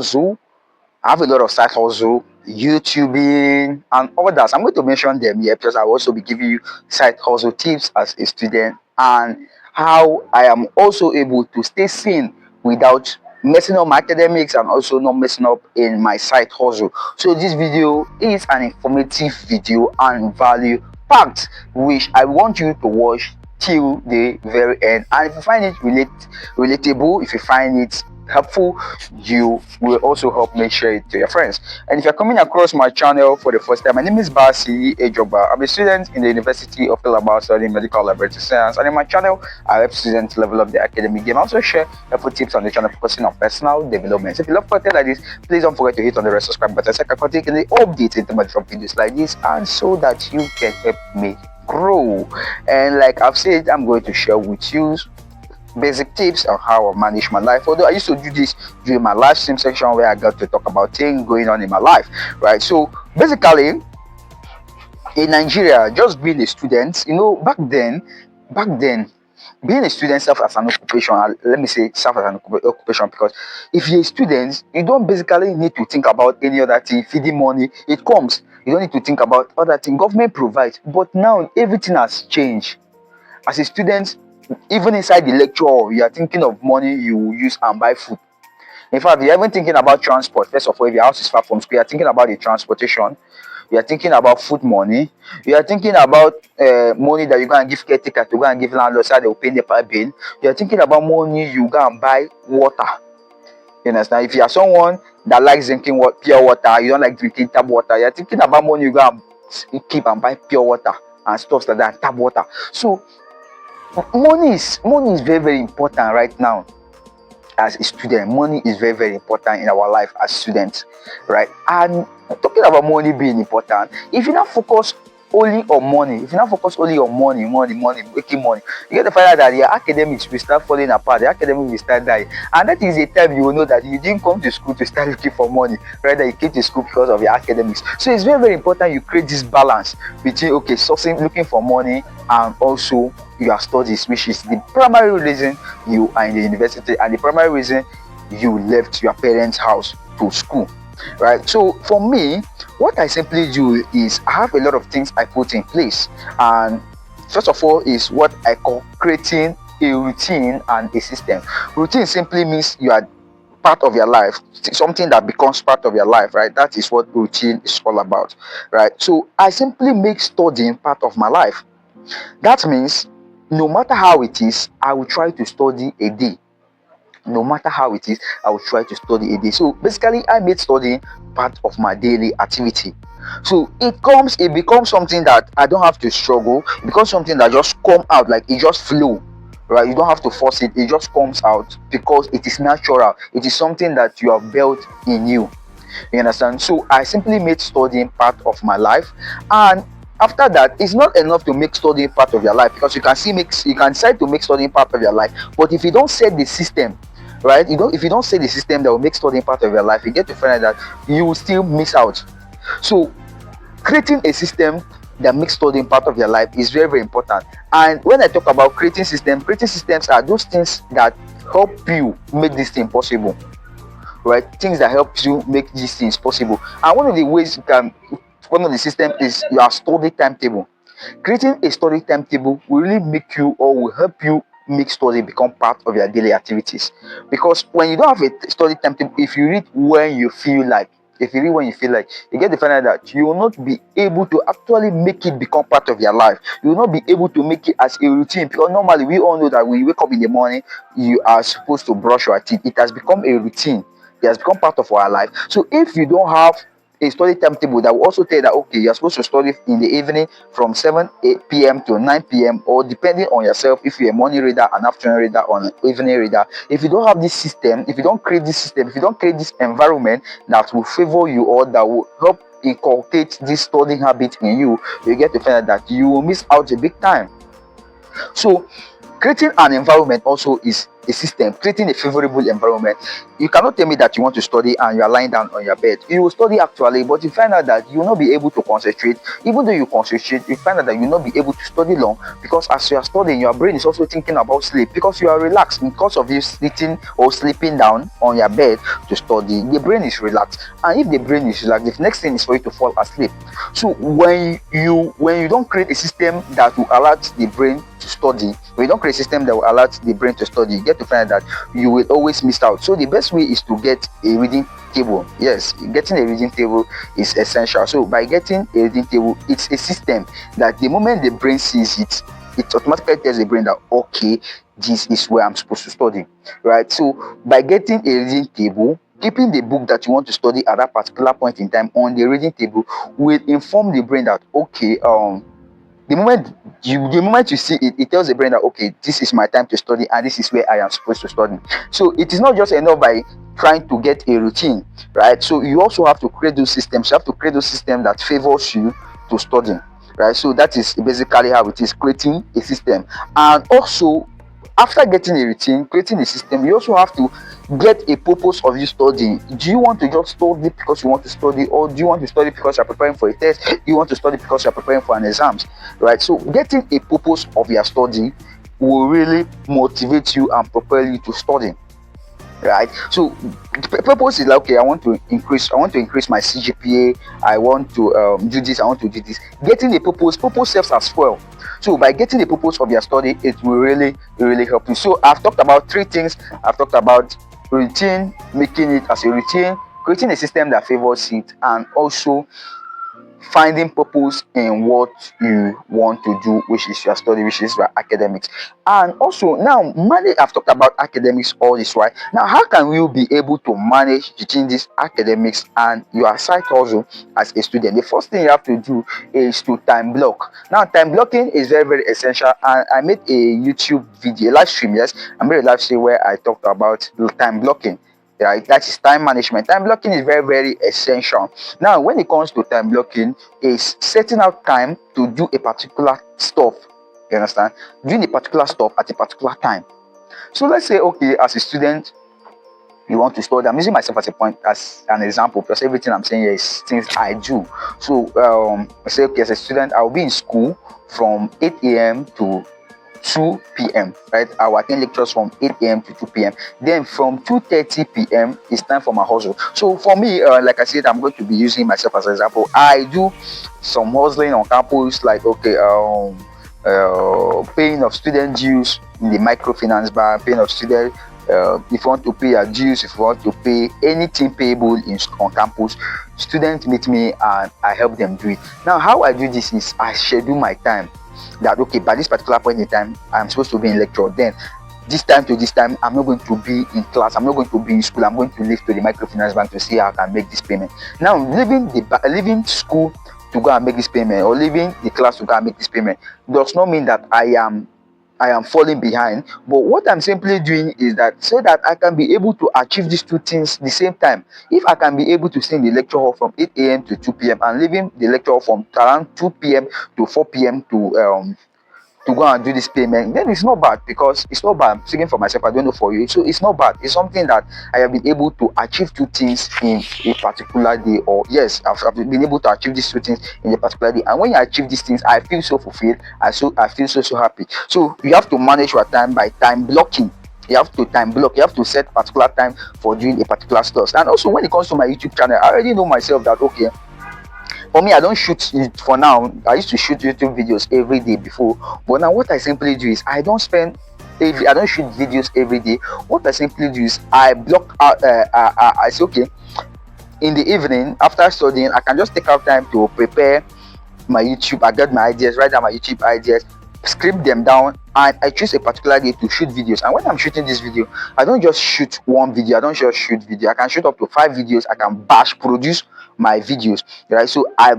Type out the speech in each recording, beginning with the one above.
hustle. I have a lot of side hustle, YouTubing, and others. I'm going to mention them here because I'll also be giving you side hustle tips as a student and how I am also able to stay sane without messing up my academics and also not messing up in my side hustle. So this video is an informative video and value packed, which I want you to watch till the very end. And if you find it relatable, if you find it helpful, you will also help me share it to your friends. And if you're coming across my channel for the first time, my name is Basi Ejoba. I'm a student in the University of Alabama studying medical laboratory science, and in my channel I help students level up their academic game. I also share helpful tips on the channel focusing on personal development. So if you love content like this, please don't forget to hit on the red subscribe button so I can continue the updates into my drop videos like this, and so that you can help me grow. And like I've said, I'm going to share with you basic tips on how I manage my life. Although I used to do this during my live stream section where I got to talk about things going on in my life, right? So basically, in Nigeria, just being a student, back then, being a student serves as an occupation. Let me say serves as an occupation because if you're a student, you don't basically need to think about any other thing. Feeding money, it comes. You don't need to think about other things. Government provides, but now everything has changed. As a student, even inside the lecture hall, you are thinking of money you will use and buy food. In fact, you're even thinking about transport. First of all, if your house is far from school, you're thinking about the transportation. You're thinking about food money. You're thinking about money that you go and give caretaker to go and give landlord so they will pay the bill. You're thinking about money you go and buy water. You understand? If you are someone that likes drinking pure water, you don't like drinking tap water, you're thinking about money you go and keep and buy pure water and stuff like that, tap water. So money is very, very important right now as a student. Money is very, very important in our life as students, right? And talking about money being important, if you not focus only on money, making money, you get to find out that your academics will start falling apart, the academics will start dying, and that is the time you will know that you didn't come to school to start looking for money, rather you came to school because of your academics. So it's very, very important you create this balance between sourcing, looking for money, and also your studies, which is the primary reason you are in the university and the primary reason you left your parents' house to school, right? So for me, what I simply do is I have a lot of things I put in place, and first of all is what I call creating a routine and a system. Routine simply means you are part of your life, something that becomes part of your life, right? That is what routine is all about, right? So I simply make studying part of my life. That means no matter how it is, I will try to study a day. No matter how it is, I will try to study a day. So basically, I made studying part of my daily activity. So it becomes something that I don't have to struggle. It becomes something that just come out, like it just flow, right? You don't have to force it. It just comes out because it is natural. It is something that you have built in you. You understand? So I simply made studying part of my life, and after that, it's not enough to make studying part of your life, because you can decide to make studying part of your life, but if you don't set the system, right? If you don't set the system that will make studying part of your life, you get to find out that you will still miss out. So creating a system that makes studying part of your life is very, very important. And when I talk about creating systems are those things that help you make this thing possible, right? Things that help you make these things possible. And one of the systems is your study timetable. Creating a study timetable will really will help you make study become part of your daily activities. Because when you don't have a study timetable, if you read when you feel like, you get to find out that you will not be able to actually make it become part of your life. You will not be able to make it as a routine, because normally we all know that when you wake up in the morning, you are supposed to brush your teeth. It has become a routine. It has become part of our life. So if you don't have a study timetable that will also tell you that you're supposed to study in the evening from 7 p.m. to 9 p.m. or depending on yourself, if you're a morning reader, an afternoon reader, or an evening reader. If you don't have this system, if you don't create this system, if you don't create this environment that will favor you or that will help inculcate this studying habit in you, you get to find out that you will miss out a big time. So creating an environment also is a system, creating a favorable environment. You cannot tell me that you want to study and you are lying down on your bed. You will study actually, but you find out that you will not be able to concentrate. Even though you concentrate, you find out that you will not be able to study long, because as you are studying, your brain is also thinking about sleep, because you are relaxed because of you sitting or sleeping down on your bed to study. The brain is relaxed, and if the brain is relaxed, the next thing is for you to fall asleep. So when you don't create a system that will allow the brain to study, when you don't create a system that will allow the brain to study, you get to find out that you will always miss out. So the best way is to get a reading table. Yes, getting a reading table is essential. So by getting a reading table, it's a system that the moment the brain sees it, it automatically tells the brain that, okay, this is where I'm supposed to study, right? So by getting a reading table, keeping the book that you want to study at that particular point in time on the reading table will inform the brain that, okay, the moment you see it, it tells the brain that, okay, this is my time to study and this is where I am supposed to study. So it is not just enough by trying to get a routine, right? So you also have to create those systems. You have to create those systems that favors you to study, right? So that is basically how it is, creating a system. And also, after getting a routine, creating a system, you also have to get a purpose of you studying. Do you want to just study because you want to study, or do you want to study because you're preparing for a test? Do you want to study because you're preparing for an exams, right? So getting a purpose of your study will really motivate you and propel you to study, right? So the purpose is like, okay, I want to increase my CGPA, I want to do this, I want to do this. Getting a purpose serves as fuel. So by getting the purpose of your study, it will really help you. So I've talked about three things. I've talked about routine, making it as a routine, creating a system that favors it, and also finding purpose in what you want to do, which is your study, which is your academics. And also now, I've talked about academics all this while. Now, how can we be able to manage between these academics and your side hustle as a student? The first thing you have to do is to time block. Now, time blocking is very essential, and I made a YouTube video, live stream. Yes, I made a live stream where I talked about time blocking. Right, that is time management. Time blocking is very essential. Now, when it comes to time blocking, is setting out time to do a particular stuff. You understand? Doing a particular stuff at a particular time. So let's say, okay, as a student, you want to study. I'm using myself as an example, because everything I'm saying here is things I do. So I say, okay, as a student, I'll be in school from 8 a.m. to 2 p.m. right? I will attend lectures from 8 a.m. to 2 p.m. Then from 2:30 p.m. it's time for my hustle. So for me, like I said, I'm going to be using myself as an example. I do some hustling on campus, like, okay, paying of student dues in the microfinance bank, paying of student. If you want to pay your dues, if you want to pay anything payable on campus, students meet me and I help them do it. Now, how I do this is I schedule my time. That, okay, by this particular point in time, I'm supposed to be in lecture. Then this time to this time, I'm not going to be in class, I'm not going to be in school, I'm going to leave to the microfinance bank to see how I can make this payment. Now, leaving school to go and make this payment, or leaving the class to go and make this payment, does not mean that I am falling behind. But what I'm simply doing is that, so that I can be able to achieve these two things the same time. If I can be able to stay in the lecture hall from 8 a.m. to 2 p.m. and leaving the lecture hall from around 2 p.m. to 4 p.m. to go and do this payment, then it's not bad, because it's not bad. I'm speaking for myself, I don't know for you. So it's not bad. It's something that I have been able to achieve two things in a particular day. Or yes, I've been able to achieve these two things in a particular day. And when you achieve these things, I feel so fulfilled. I feel so happy. So you have to manage your time by time blocking. You have to time block. You have to set particular time for doing a particular stuff. And also, when it comes to my YouTube channel, I already know myself that, okay, for me, I don't shoot it for now. I used to shoot YouTube videos every day before, but now what I simply do is I don't shoot videos every day. What I simply do is I block out. I say, okay, in the evening after studying, I can just take out time to prepare my YouTube. I get my ideas, write down my YouTube ideas, script them down, and I choose a particular day to shoot videos. And when I'm shooting this video, I don't just shoot one video. I don't just shoot video. I can shoot up to 5 videos. I can batch produce my videos, right? So I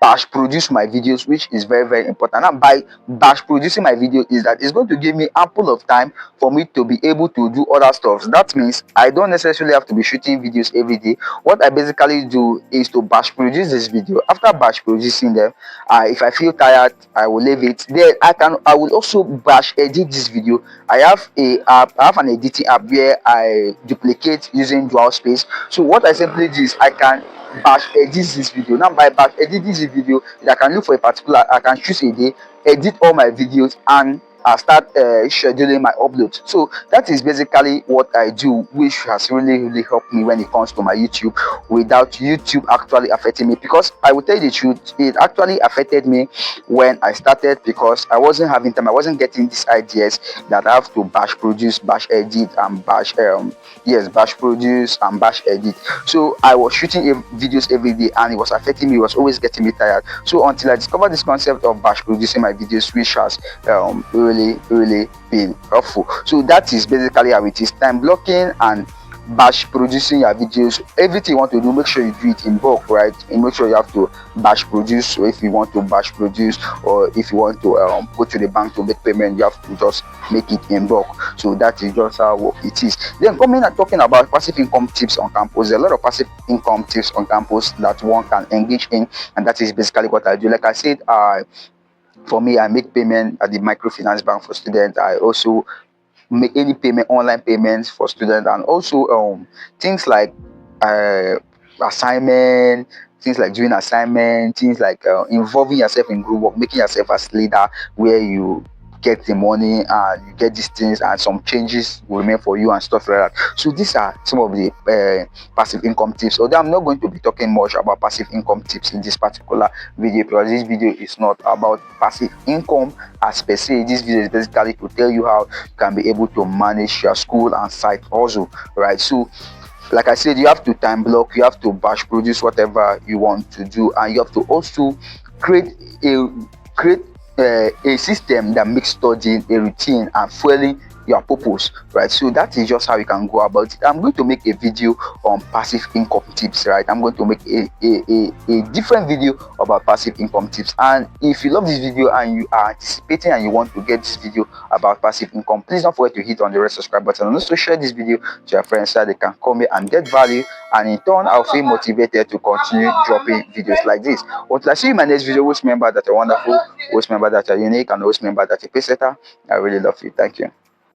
batch produce my videos, which is very, very important. And by batch producing my video is that it's going to give me ample of time for me to be able to do other stuff. That means I don't necessarily have to be shooting videos every day. What I basically do is to batch produce this video. After batch producing them, if I feel tired, I will leave it. Then I will also batch edit this video. I have an editing app where I duplicate using dual space. So what I simply do is I can batch edit this video. Now by batch edit this video, I can look for a particular, I can choose a day, edit all my videos, and start scheduling my uploads. So that is basically what I do, which has really, really helped me when it comes to my YouTube, without YouTube actually affecting me. Because I will tell you the truth, it actually affected me when I started, because I wasn't having time, I wasn't getting these ideas that I have to batch produce, batch edit, and batch produce and batch edit. So I was shooting videos every day, and it was affecting me, it was always getting me tired. So until I discovered this concept of batch producing my videos, which has really been helpful. So that is basically how it is. Time blocking and batch producing your videos. Everything you want to do, make sure you do it in bulk, right? And make sure you have to batch produce. So if you want to batch produce, or if you want to go to the bank to make payment, you have to just make it in bulk. So that is just how it is. Then coming and talking about passive income tips on campus, there are a lot of passive income tips on campus that one can engage in, and that is basically what I do. Like I said, for me, I make payment at the microfinance bank for students. I also make any payment, online payments for students, and also things like assignment, things like doing assignment, things like involving yourself in group work, making yourself as leader, where you get the money and you get these things, and some changes will remain for you and stuff like that. So these are some of the passive income tips. Although I'm not going to be talking much about passive income tips in this particular video, because this video is not about passive income as per se. This video is basically to tell you how you can be able to manage your school and side hustle, right? So like I said, you have to time block, you have to batch produce whatever you want to do, and you have to also create a system that makes studying a routine and fueling your purpose, right? So that is just how you can go about it. I'm going to make a video on passive income tips, right? I'm going to make a different video about passive income tips. And if you love this video and you are anticipating and you want to get this video about passive income, please don't forget to hit on the red subscribe button, and also share this video to your friends so they can come here and get value, and in turn I'll feel motivated to continue dropping videos like this. Until I see you in my next video, host member that are wonderful, host member that are unique, and host member that are a pace setter, I really love you. Thank you.